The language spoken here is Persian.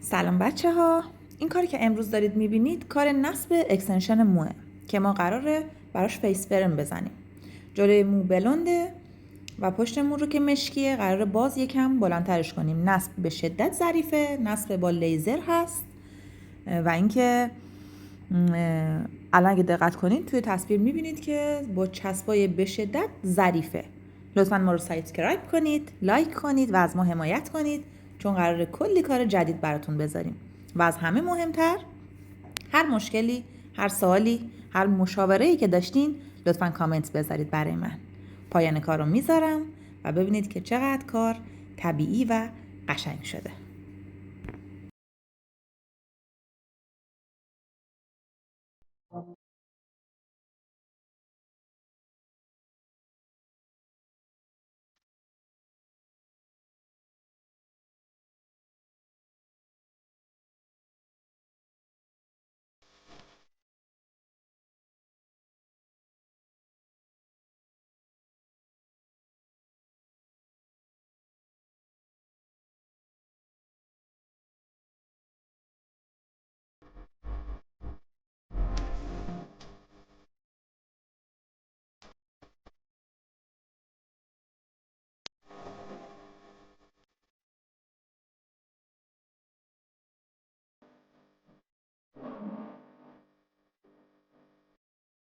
سلام بچه ها. این کاری که امروز دارید میبینید کار نصب اکستنشن موه که ما قراره براش فیس فرم بزنیم. جلوی مو بلنده و پشت مو رو که مشکیه قراره باز یکم بلندترش کنیم. نصب به شدت ظریفه، نصب با لیزر هست و اینکه الان اگه دقت کنید توی تصویر میبینید که با چسبای به شدت ظریفه. لطفاً ما رو سابسکرایب کنید، لایک کنید و از ما حمایت کنید چون قراره کلی کار جدید براتون بذاریم. و از همه مهمتر هر مشکلی، هر سوالی، هر مشاوره‌ای که داشتین لطفاً کامنت بذارید برای من. پایان کار رو میذارم و ببینید که چقدر کار طبیعی و قشنگ شده.